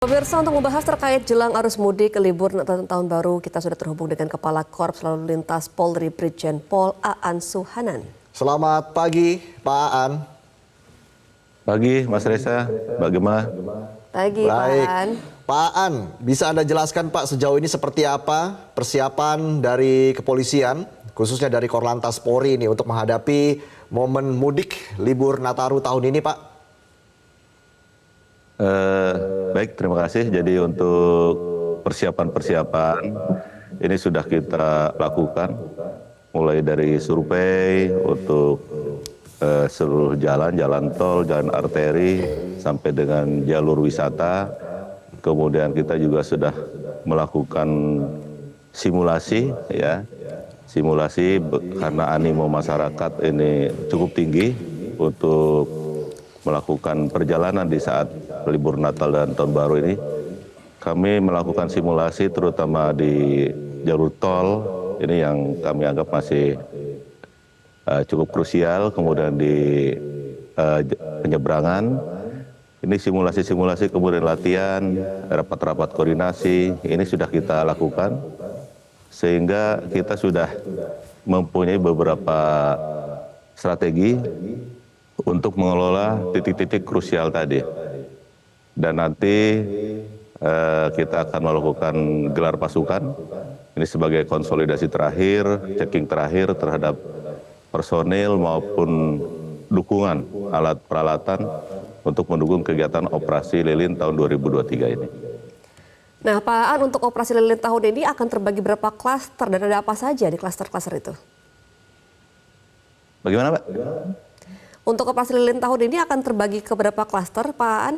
Pemirsa, untuk membahas terkait jelang arus mudik libur Natal tahun baru, kita sudah terhubung dengan Kepala Korps Lalu Lintas Polri Brigjen Pol Aan Suhanan. Selamat pagi, Pak Aan. Pagi, Mas Reza. Bagaimana? Pagi, Pak Aan. Pak Aan, bisa Anda jelaskan Pak sejauh ini seperti apa persiapan dari kepolisian, khususnya dari Korlantas Polri ini untuk menghadapi momen mudik libur Nataru tahun ini, Pak? Baik, terima kasih. Jadi untuk persiapan ini sudah kita lakukan, mulai dari survei untuk seluruh jalan tol, jalan arteri, sampai dengan jalur wisata. Kemudian kita juga sudah melakukan simulasi, ya, karena animo masyarakat ini cukup tinggi untuk melakukan perjalanan di saat libur Natal dan Tahun Baru ini. Kami melakukan simulasi terutama di jalur tol, ini yang kami anggap masih cukup krusial, kemudian di penyeberangan. Ini simulasi-simulasi, kemudian latihan, rapat-rapat koordinasi, ini sudah kita lakukan. Sehingga kita sudah mempunyai beberapa strategi untuk mengelola titik-titik krusial tadi. Dan nanti kita akan melakukan gelar pasukan. Ini sebagai konsolidasi terakhir, checking terakhir terhadap personil maupun dukungan alat peralatan untuk mendukung kegiatan operasi lilin tahun 2023 ini. Nah, Pak Aan, untuk operasi lilin tahun ini akan terbagi berapa klaster dan ada apa saja di klaster-klaster itu? Bagaimana, Pak? Untuk operasi lilin tahun ini akan terbagi ke berapa klaster, Pak Aan?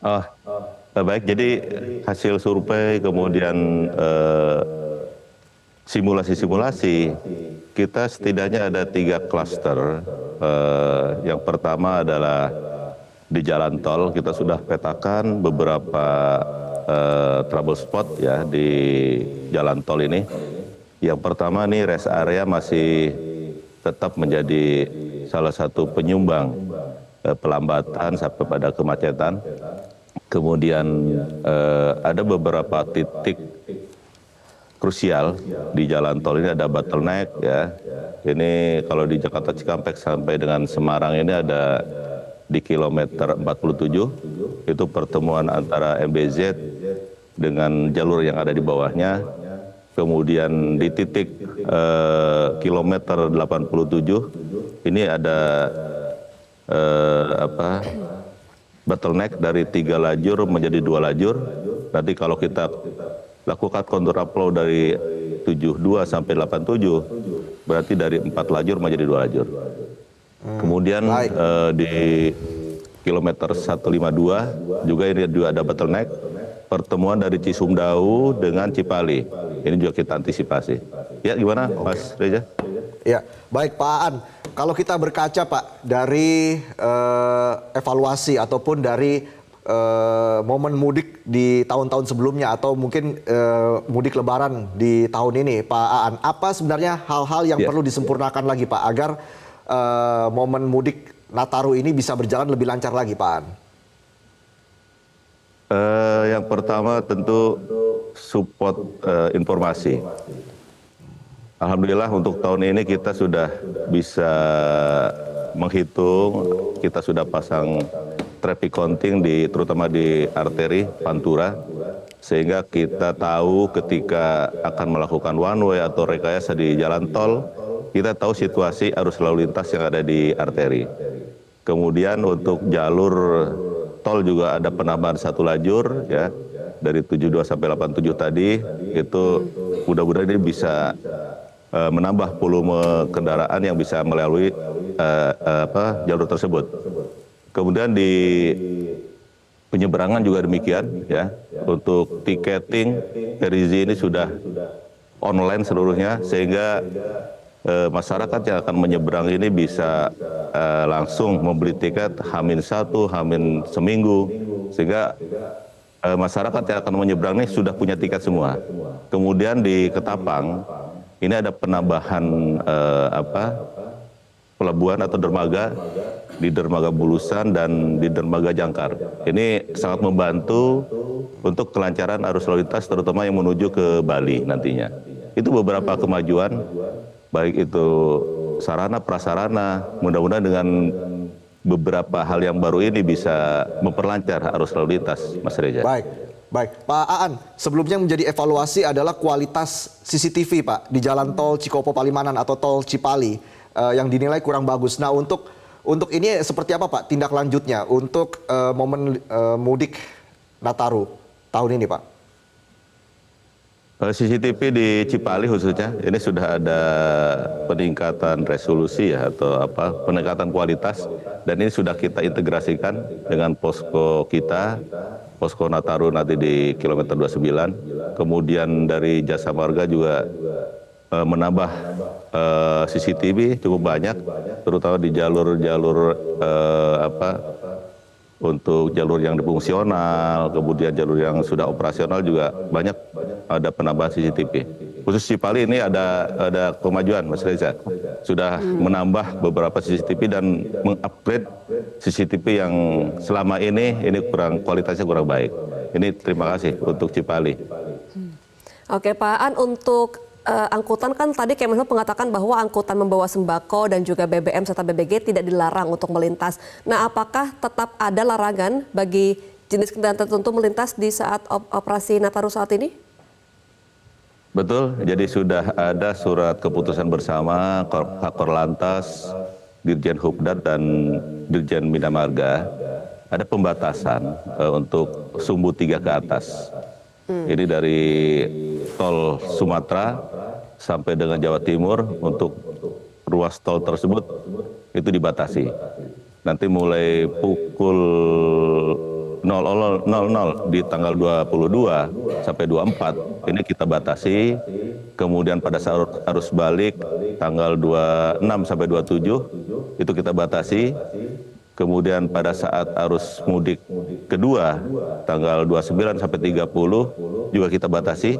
Oh, baik. Jadi hasil survei kemudian simulasi-simulasi, kita setidaknya ada 3 klaster. Yang pertama adalah di jalan tol, kita sudah petakan beberapa trouble spot ya di jalan tol ini. Yang pertama nih rest area masih tetap menjadi salah satu penyumbang pelambatan sampai pada kemacetan. Kemudian ada beberapa titik krusial di jalan tol ini, ada bottleneck ya. Ini kalau di Jakarta Cikampek sampai dengan Semarang ini ada di kilometer 47, itu pertemuan antara MBZ dengan jalur yang ada di bawahnya. Kemudian di titik kilometer 87 ini ada bottleneck dari 3 lajur menjadi 2 lajur. Nanti kalau kita lakukan kontraflow dari 72 sampai 87, berarti dari 4 lajur menjadi 2 lajur. Kemudian di kilometer 152 juga ini juga ada bottleneck, pertemuan dari Cisumdawu dengan Cipali. Ini juga kita antisipasi. Ya, gimana Mas Reza? Ya, baik Pak Aan. Kalau kita berkaca Pak dari evaluasi ataupun dari momen mudik di tahun-tahun sebelumnya atau mungkin mudik lebaran di tahun ini, Pak Aan, apa sebenarnya hal-hal yang perlu disempurnakan lagi Pak agar momen mudik Nataru ini bisa berjalan lebih lancar lagi, Pak Aan? Yang pertama tentu support informasi. Alhamdulillah untuk tahun ini kita sudah bisa menghitung, kita sudah pasang traffic counting terutama di arteri Pantura, sehingga kita tahu ketika akan melakukan one way atau rekayasa di jalan tol, kita tahu situasi arus lalu lintas yang ada di arteri. Kemudian untuk jalur tol juga ada penambahan 1 lajur ya, dari 72 sampai 87 tadi, itu mudah-mudahan ini bisa menambah volume kendaraan yang bisa melalui jalur tersebut. Kemudian di penyeberangan juga demikian ya, untuk tiketing Erizi ini sudah online seluruhnya, sehingga masyarakat yang akan menyeberang ini bisa langsung membeli tiket H-1, H- seminggu, sehingga masyarakat yang akan menyeberang ini sudah punya tiket semua. Kemudian di Ketapang ini ada penambahan pelabuhan atau dermaga di dermaga Bulusan dan di dermaga Jangkar. Ini sangat membantu untuk kelancaran arus lalu lintas terutama yang menuju ke Bali nantinya. Itu beberapa kemajuan baik itu sarana prasarana, mudah-mudahan dengan beberapa hal yang baru ini bisa memperlancar arus lalu lintas, Mas Reza. Baik, Pak Aan, sebelumnya menjadi evaluasi adalah kualitas CCTV Pak di jalan tol Cikopo Palimanan atau tol Cipali yang dinilai kurang bagus. Nah untuk ini seperti apa Pak tindak lanjutnya untuk momen mudik Nataru tahun ini Pak? CCTV di Cipali khususnya ini sudah ada peningkatan resolusi ya atau peningkatan kualitas dan ini sudah kita integrasikan dengan posko kita, posko Nataru nanti di kilometer 29. Kemudian dari Jasa Marga juga menambah CCTV cukup banyak, terutama di jalur-jalur untuk jalur yang fungsional, kemudian jalur yang sudah operasional juga banyak ada penambahan CCTV. Khusus Cipali ini ada kemajuan, Mas Reza. Sudah menambah beberapa CCTV dan mengupgrade CCTV yang selama ini kualitasnya kurang baik. Ini terima kasih untuk Cipali. Oke Pak Aan, untuk angkutan kan tadi Kemenhub mengatakan bahwa angkutan membawa sembako dan juga BBM serta BBG tidak dilarang untuk melintas. Nah, apakah tetap ada larangan bagi jenis kendaraan tertentu melintas di saat operasi Nataru saat ini? Betul, jadi sudah ada surat keputusan bersama Kakor Lantas, Dirjen Hubdat dan Dirjen Bina Marga. Ada pembatasan untuk sumbu 3 ke atas. Ini dari tol Sumatera sampai dengan Jawa Timur untuk ruas tol tersebut itu dibatasi. Nanti mulai pukul 00.00 di tanggal 22 sampai 24 ini kita batasi. Kemudian pada saat arus balik tanggal 26 sampai 27 itu kita batasi. Kemudian pada saat arus mudik kedua tanggal 29 sampai 30 juga kita batasi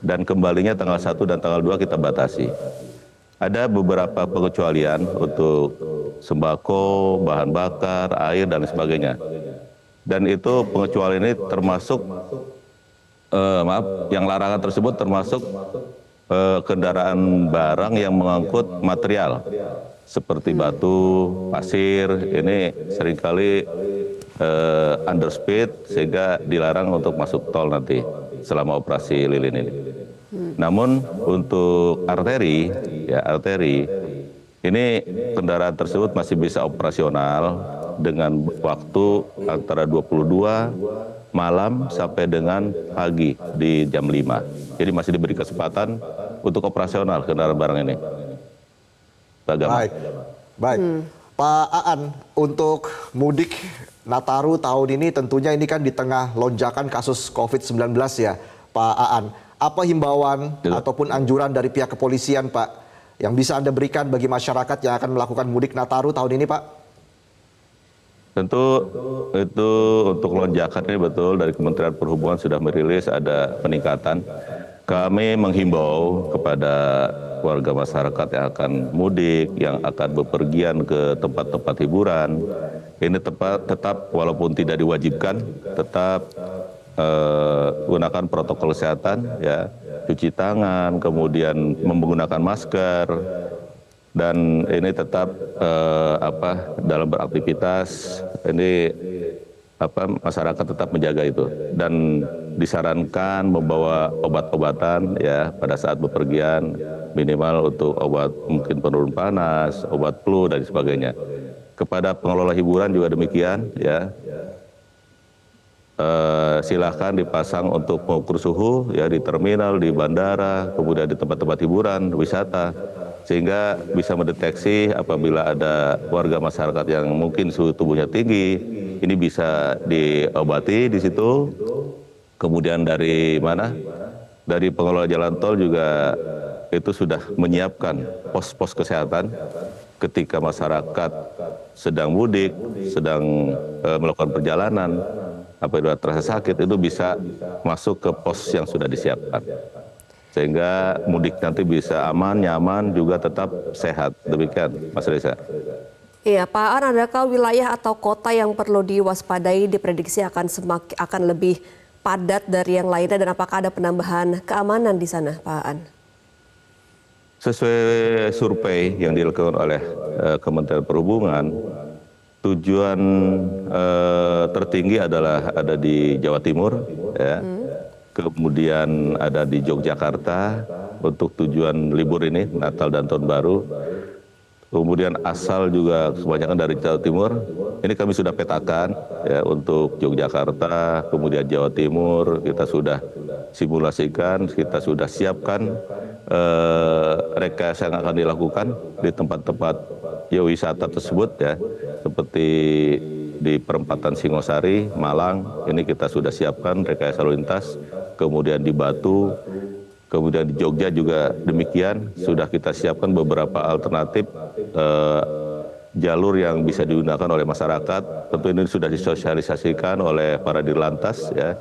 dan kembalinya tanggal 1 dan tanggal 2 kita batasi. Ada beberapa pengecualian untuk sembako, bahan bakar, air dan sebagainya. Dan itu pengecualian ini termasuk yang larangan tersebut termasuk kendaraan barang yang mengangkut material seperti batu, pasir, ini seringkali underspeed sehingga dilarang untuk masuk tol nanti selama operasi lilin ini. Namun untuk arteri, ini kendaraan tersebut masih bisa operasional dengan waktu antara 22 malam sampai dengan pagi di jam 5. Jadi masih diberi kesempatan untuk operasional kendaraan barang ini. Baik. Pak Aan, untuk mudik Nataru tahun ini tentunya ini kan di tengah lonjakan kasus COVID-19 ya Pak Aan. Apa himbauan ataupun anjuran dari pihak kepolisian Pak yang bisa Anda berikan bagi masyarakat yang akan melakukan mudik Nataru tahun ini Pak? Tentu itu untuk lonjakan ini betul dari Kementerian Perhubungan sudah merilis ada peningkatan. Kami menghimbau kepada warga masyarakat yang akan mudik, yang akan bepergian ke tempat-tempat hiburan, ini tetap walaupun tidak diwajibkan, tetap gunakan protokol kesehatan, ya, cuci tangan, kemudian menggunakan masker, dan ini tetap dalam beraktivitas, ini masyarakat tetap menjaga itu dan disarankan membawa obat-obatan ya pada saat bepergian, minimal untuk obat mungkin penurun panas, obat flu dan sebagainya. Kepada pengelola hiburan juga demikian ya. Silahkan dipasang untuk pengukur suhu ya di terminal, di bandara, kemudian di tempat-tempat hiburan, wisata, sehingga bisa mendeteksi apabila ada warga masyarakat yang mungkin suhu tubuhnya tinggi, ini bisa diobati di situ. Kemudian dari mana? Dari pengelola jalan tol juga itu sudah menyiapkan pos-pos kesehatan ketika masyarakat sedang mudik, sedang melakukan perjalanan, apabila terasa sakit itu bisa masuk ke pos yang sudah disiapkan. sehingga mudik nanti bisa aman, nyaman, juga tetap sehat. Demikian, Mas Reza. Iya, Pak Aan, adakah wilayah atau kota yang perlu diwaspadai diprediksi akan lebih padat dari yang lainnya, dan apakah ada penambahan keamanan di sana, Pak Aan? Sesuai survei yang dilakukan oleh Kementerian Perhubungan, tujuan tertinggi adalah ada di Jawa Timur, ya. Kemudian ada di Yogyakarta untuk tujuan libur ini, Natal dan Tahun Baru. Kemudian asal juga kebanyakan dari Jawa Timur. Ini kami sudah petakan ya untuk Yogyakarta, kemudian Jawa Timur kita sudah simulasikan, kita sudah siapkan rekayasa yang akan dilakukan di tempat-tempat wisata tersebut ya, seperti di perempatan Singosari, Malang, ini kita sudah siapkan rekayasa lalu lintas, kemudian di Batu, kemudian di Jogja juga demikian, sudah kita siapkan beberapa alternatif jalur yang bisa digunakan oleh masyarakat. Tentu ini sudah disosialisasikan oleh para Dirlantas ya,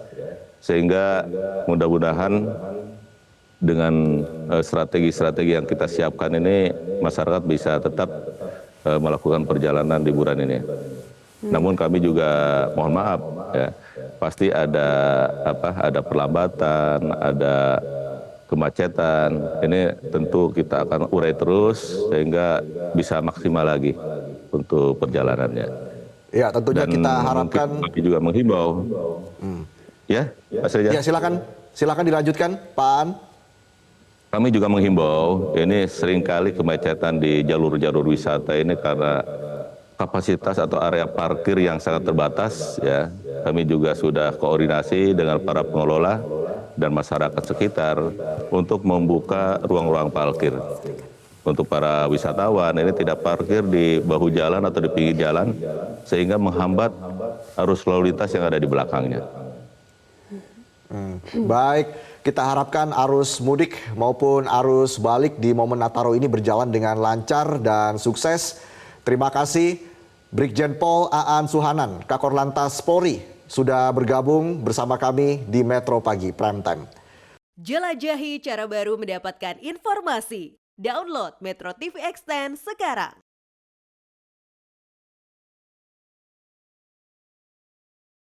sehingga mudah-mudahan dengan strategi-strategi yang kita siapkan ini masyarakat bisa tetap melakukan perjalanan liburan ini. Namun kami juga mohon maaf ya, pasti ada perlambatan, ada kemacetan. Ini tentu kita akan urai terus sehingga bisa maksimal lagi untuk perjalanannya. Ya, tentunya Dan kita harapkan. kami juga menghimbau. Ya, Mas Reza. Ya, silakan dilanjutkan, Pak Aan. Kami juga menghimbau, ini seringkali kemacetan di jalur-jalur wisata ini karena kapasitas atau area parkir yang sangat terbatas ya. Kami juga sudah koordinasi dengan para pengelola dan masyarakat sekitar untuk membuka ruang-ruang parkir. Untuk para wisatawan ini tidak parkir di bahu jalan atau di pinggir jalan sehingga menghambat arus lalu lintas yang ada di belakangnya. Baik, kita harapkan arus mudik maupun arus balik di momen Nataru ini berjalan dengan lancar dan sukses. Terima kasih Brigjen Pol Aan Suhanan, Kakor Lantas Polri, sudah bergabung bersama kami di Metro Pagi Prime Time. Jelajahi cara baru mendapatkan informasi. Download Metro TV Extend sekarang.